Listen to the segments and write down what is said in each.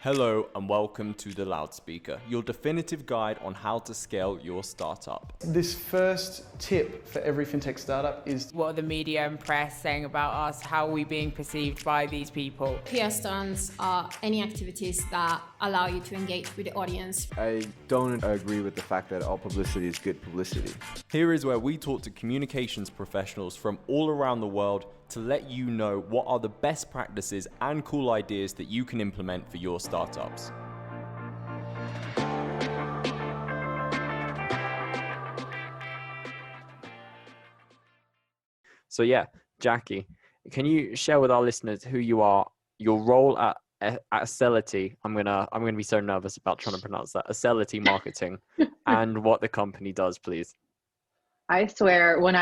Hello and welcome to The Loudspeaker, your definitive guide on how to scale your startup. This first tip for every fintech startup is what are the media and press saying about us? How are we being perceived by these people? PR stunts are any activities that allow you to engage with the audience. I don't agree with the fact that all publicity is good publicity. Here is where we talk to communications professionals from all around the world to let you know what are the best practices and cool ideas that you can implement for your startups. So yeah, Jackie, can you share with our listeners who you are, your role at Acelity? I'm gonna be so nervous about trying to pronounce that. Acelity Marketing, and what the company does, please. I swear, when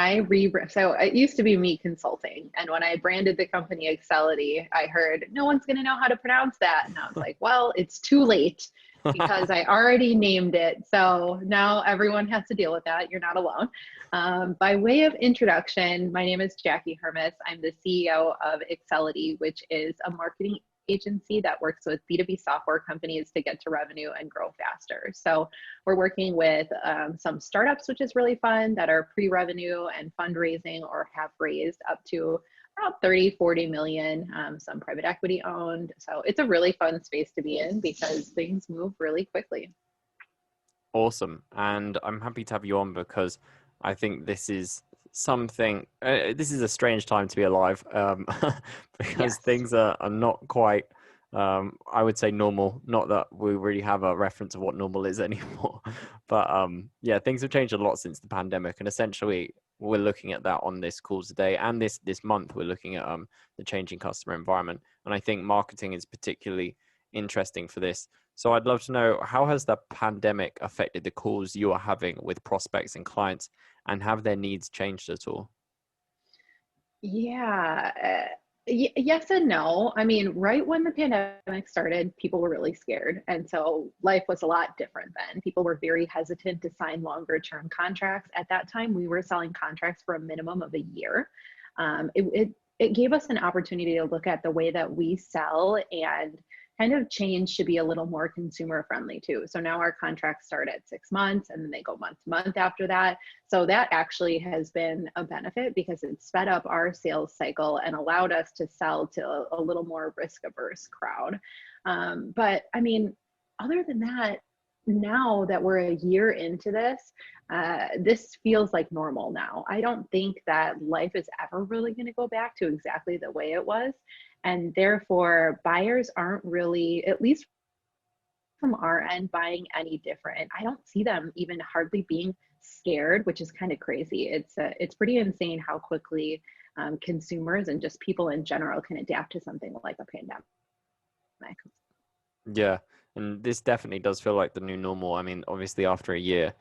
so it used to be Me Consulting, and when I branded the company Excelity, I heard no one's going to know how to pronounce that, and I was like, well, it's too late because I already named it. So now everyone has to deal with that. You're not alone. By way of introduction, my name is Jackie Hermes. I'm the CEO of Excelity, which is a marketing agency that works with B2B software companies to get to revenue and grow faster. So we're working with some startups, which is really fun, that are pre-revenue and fundraising or have raised up to about 30, 40 million, some private equity owned. So it's a really fun space to be in because things move really quickly. Awesome. And I'm happy to have you on because I think this is something, this is a strange time to be alive because yes, things are not quite, I would say normal. Not that we really have a reference of what normal is anymore, but yeah, things have changed a lot since the pandemic, and essentially we're looking at that on this call today, and this month we're looking at the changing customer environment, and I think marketing is particularly interesting for this. So I'd love to know, how has the pandemic affected the calls you are having with prospects and clients, and have their needs changed at all? Yeah, yes and no. I mean, right when the pandemic started, people were really scared. And so life was a lot different then. People were very hesitant to sign longer term contracts. At that time, we were selling contracts for a minimum of a year. It gave us an opportunity to look at the way that we sell and kind of change to be a little more consumer friendly too. So now our contracts start at 6 months and then they go month to month after that. So that actually has been a benefit because it sped up our sales cycle and allowed us to sell to a little more risk averse crowd. But I mean, other than that, now that we're a year into this, this feels like normal now. I don't think that life is ever really going to go back to exactly the way it was. And therefore, buyers aren't really, at least from our end, buying any different. I don't see them even hardly being scared, which is kind of crazy. It's pretty insane how quickly consumers and just people in general can adapt to something like a pandemic. Yeah, and this definitely does feel like the new normal. I mean, obviously after a year,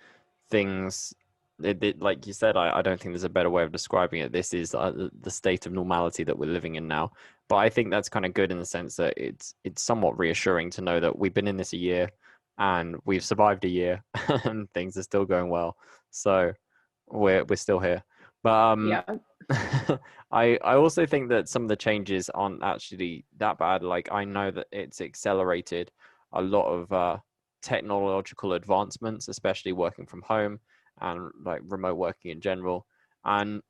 things, like you said, I don't think there's a better way of describing it. This is the state of normality that we're living in now. But I think that's kind of good in the sense that it's somewhat reassuring to know that we've been in this a year and we've survived a year and things are still going well. So we're still here. But yeah. I also think that some of the changes aren't actually that bad. Like, I know that it's accelerated a lot of technological advancements, especially working from home and like remote working in general. And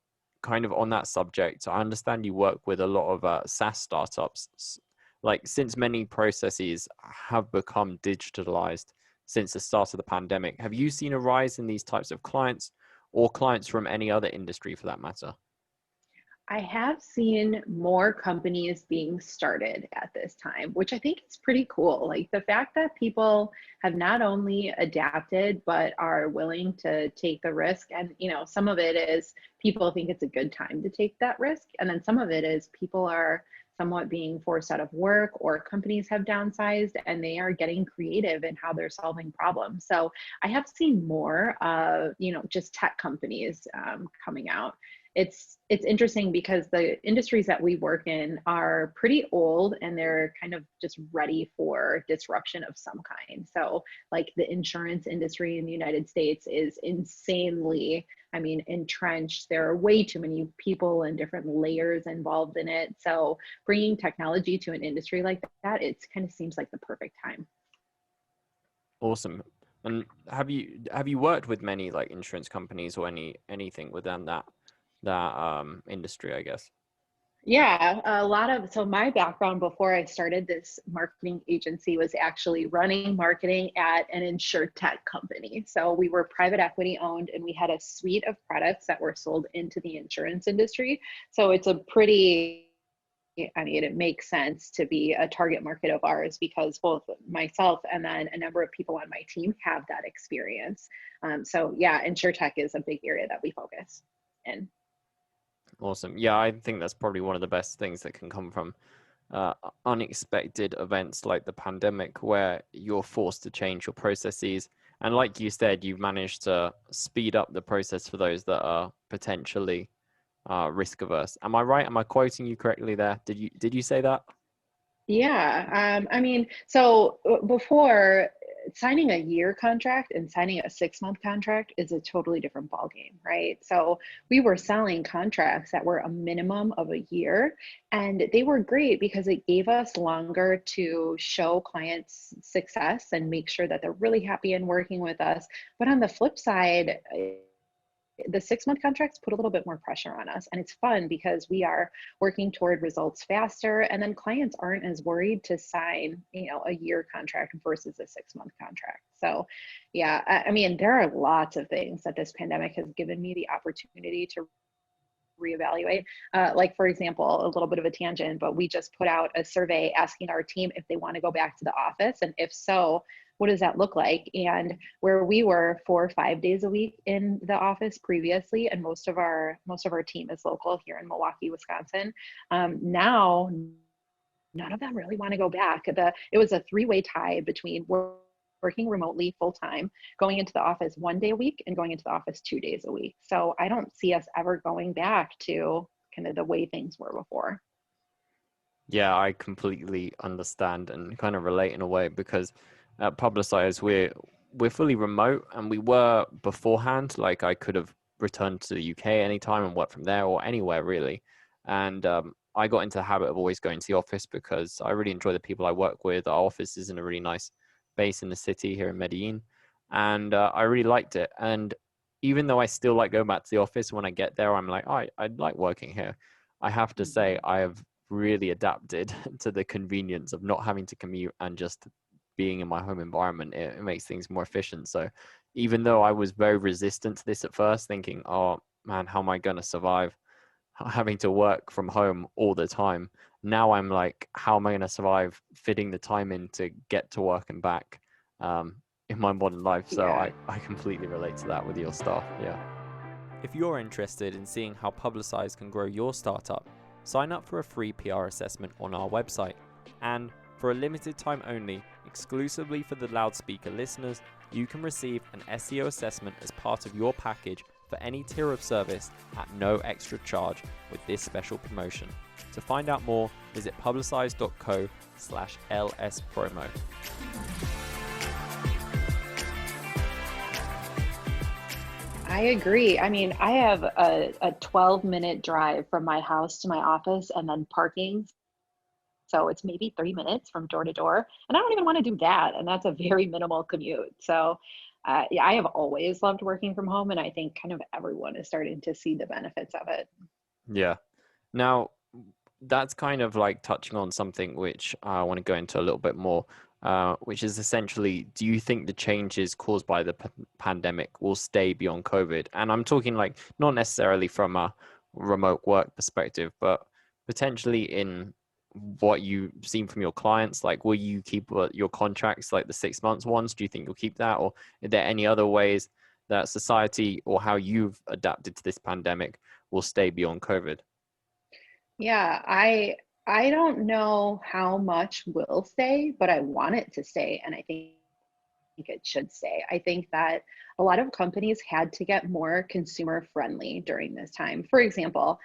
kind of on that subject, I understand you work with a lot of SaaS startups. Like, since many processes have become digitalized since the start of the pandemic, have you seen a rise in these types of clients, or clients from any other industry for that matter? I have seen more companies being started at this time, which I think is pretty cool. Like the fact that people have not only adapted, but are willing to take the risk. And, you know, some of it is people think it's a good time to take that risk. And then some of it is people are somewhat being forced out of work, or companies have downsized and they are getting creative in how they're solving problems. So I have seen more, just tech companies coming out. it's interesting because the industries that we work in are pretty old and they're kind of just ready for disruption of some kind. So like the insurance industry in the United States is insanely, I mean, entrenched. There are way too many people and different layers involved in it. So bringing technology to an industry like that, it kind of seems like the perfect time. Awesome. And have you worked with many like insurance companies or anything within that industry, I guess? Yeah, a lot of, so my background before I started this marketing agency was actually running marketing at an insurtech company. So we were private equity owned and we had a suite of products that were sold into the insurance industry. So it's a pretty, I mean, it makes sense to be a target market of ours because both myself and then a number of people on my team have that experience. So yeah, insurtech is a big area that we focus in. Awesome. Yeah, I think that's probably one of the best things that can come from unexpected events like the pandemic, where you're forced to change your processes. And like you said, you've managed to speed up the process for those that are potentially risk averse. Am I right? Am I quoting you correctly there? Did you say that? Yeah, I mean, so before signing a year contract and signing a 6-month contract is a totally different ballgame, right? So we were selling contracts that were a minimum of a year, and they were great because it gave us longer to show clients success and make sure that they're really happy in working with us. But on the flip side, the 6-month contracts put a little bit more pressure on us, and it's fun because we are working toward results faster, and then clients aren't as worried to sign, you know, a year contract versus a 6-month contract. So yeah, I mean, there are lots of things that this pandemic has given me the opportunity to reevaluate. Like for example, a little bit of a tangent, but we just put out a survey asking our team if they want to go back to the office, and if so, what does that look like? And where we were 4 or 5 days a week in the office previously, and most of our team is local here in Milwaukee, Wisconsin. Now, none of them really want to go back. It was a 3-way tie between working remotely full time, going into the office 1 day a week, and going into the office 2 days a week. So I don't see us ever going back to kind of the way things were before. Yeah, I completely understand and kind of relate in a way because at Publicize we're fully remote, and we were beforehand. Like I could have returned to the UK anytime and worked from there or anywhere really. And I got into the habit of always going to the office because I really enjoy the people I work with. Our office is in a really nice base in the city here in Medellin, and I really liked it. And even though I still like going back to the office, when I get there, I'm like, oh, I like working here. I have to say, I have really adapted to the convenience of not having to commute and just being in my home environment. It makes things more efficient. So even though I was very resistant to this at first, thinking, oh man, how am I going to survive having to work from home all the time? Now I'm like, how am I going to survive fitting the time in to get to work and back in my modern life? So Yeah. I completely relate to that with your staff. Yeah. If you're interested in seeing how Publicize can grow your startup, sign up for a free PR assessment on our website. And for a limited time only, exclusively for the loudspeaker listeners, you can receive an SEO assessment as part of your package for any tier of service at no extra charge with this special promotion. To find out more, visit publicize.co/lspromo. I agree. I mean, I have a 12-minute drive from my house to my office and then parking. So it's maybe 30 minutes from door to door. And I don't even want to do that. And that's a very minimal commute. So yeah, I have always loved working from home. And I think kind of everyone is starting to see the benefits of it. Yeah. Now, that's kind of like touching on something which I want to go into a little bit more, which is essentially, do you think the changes caused by the pandemic will stay beyond COVID? And I'm talking like not necessarily from a remote work perspective, but potentially in what you've seen from your clients. Like, will you keep your contracts, like the 6 months ones? Do you think you'll keep that? Or are there any other ways that society or how you've adapted to this pandemic will stay beyond COVID? Yeah, I don't know how much will stay, but I want it to stay. And I think it should stay. I think that a lot of companies had to get more consumer friendly during this time. For example,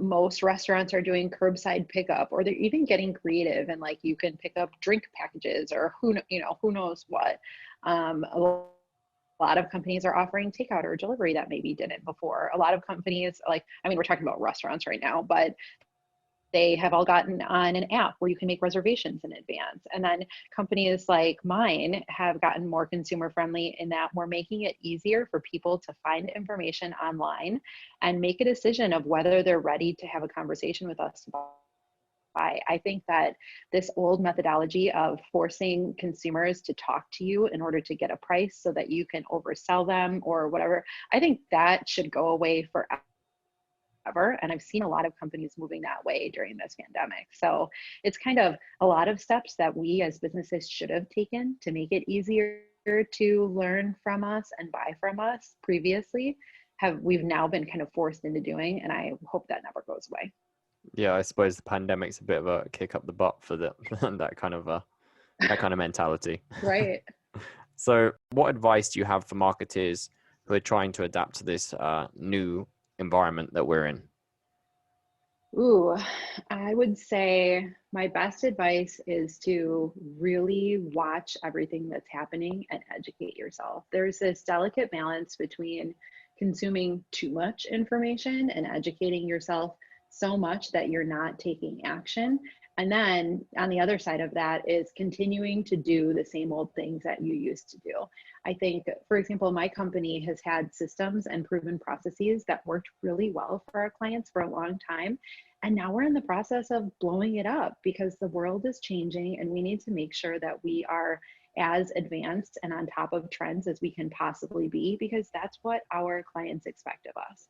most restaurants are doing curbside pickup, or they're even getting creative and like you can pick up drink packages or who knows what. A lot of companies are offering takeout or delivery that maybe didn't before. A lot of companies, like, I mean, we're talking about restaurants right now, but they have all gotten on an app where you can make reservations in advance. And then companies like mine have gotten more consumer friendly in that we're making it easier for people to find information online and make a decision of whether they're ready to have a conversation with us about. I think that this old methodology of forcing consumers to talk to you in order to get a price so that you can oversell them or whatever, I think that should go away forever. And I've seen a lot of companies moving that way during this pandemic. So it's kind of a lot of steps that we as businesses should have taken to make it easier to learn from us and buy from us previously, we've now been kind of forced into doing. And I hope that never goes away. Yeah, I suppose the pandemic's a bit of a kick up the butt for that kind of mentality. Right. So what advice do you have for marketers who are trying to adapt to this new environment that we're in? Ooh, I would say my best advice is to really watch everything that's happening and educate yourself. There's this delicate balance between consuming too much information and educating yourself so much that you're not taking action. And then on the other side of that is continuing to do the same old things that you used to do. I think, for example, my company has had systems and proven processes that worked really well for our clients for a long time. And now we're in the process of blowing it up because the world is changing and we need to make sure that we are as advanced and on top of trends as we can possibly be, because that's what our clients expect of us.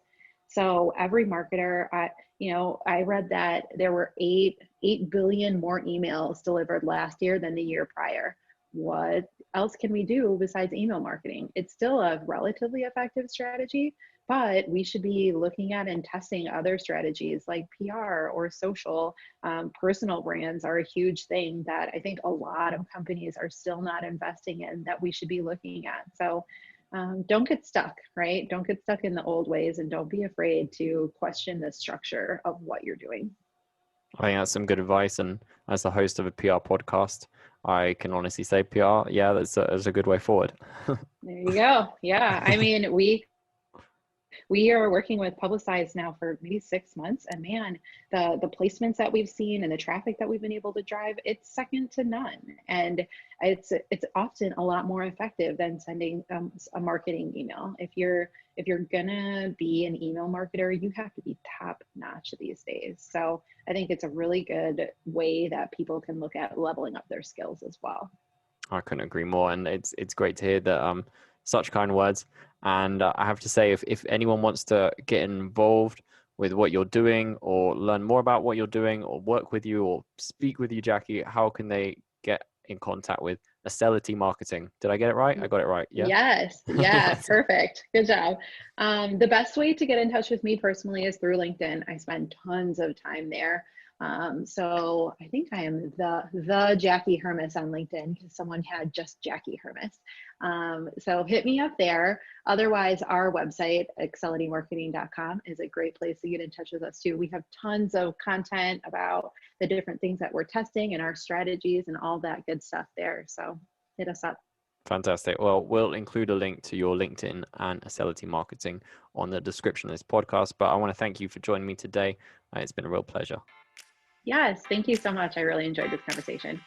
So every marketer, I read that there were 8 billion more emails delivered last year than the year prior. What else can we do besides email marketing? It's still a relatively effective strategy, but we should be looking at and testing other strategies like PR or social. Personal brands are a huge thing that I think a lot of companies are still not investing in that we should be looking at. So don't get stuck, right? Don't get stuck in the old ways and don't be afraid to question the structure of what you're doing. I think that's some good advice. And as the host of a PR podcast, I can honestly say PR, yeah, that's a good way forward. There you go. Yeah. I mean, we are working with Publicize now for maybe 6 months, and man, the placements that we've seen and the traffic that we've been able to drive, it's second to none. And it's often a lot more effective than sending a marketing email. If you're gonna be an email marketer, you have to be top notch these days. So I think it's a really good way that people can look at leveling up their skills as well. I couldn't agree more, and it's great to hear that such kind words. And I have to say, if anyone wants to get involved with what you're doing or learn more about what you're doing or work with you or speak with you, Jackie, how can they get in contact with Acelity Marketing? Did I get it right? I got it right. Yeah. Yes. Yeah. Perfect. Good job. The best way to get in touch with me personally is through LinkedIn. I spend tons of time there. So I think I am the Jackie Hermes on LinkedIn because someone had just Jackie Hermes. So hit me up there. Otherwise, our website, accelitymarketing.com, is a great place to get in touch with us too. We have tons of content about the different things that we're testing and our strategies and all that good stuff there. So hit us up. Fantastic. Well, we'll include a link to your LinkedIn and Acelity Marketing on the description of this podcast. But I want to thank you for joining me today. It's been a real pleasure. Yes, thank you so much. I really enjoyed this conversation.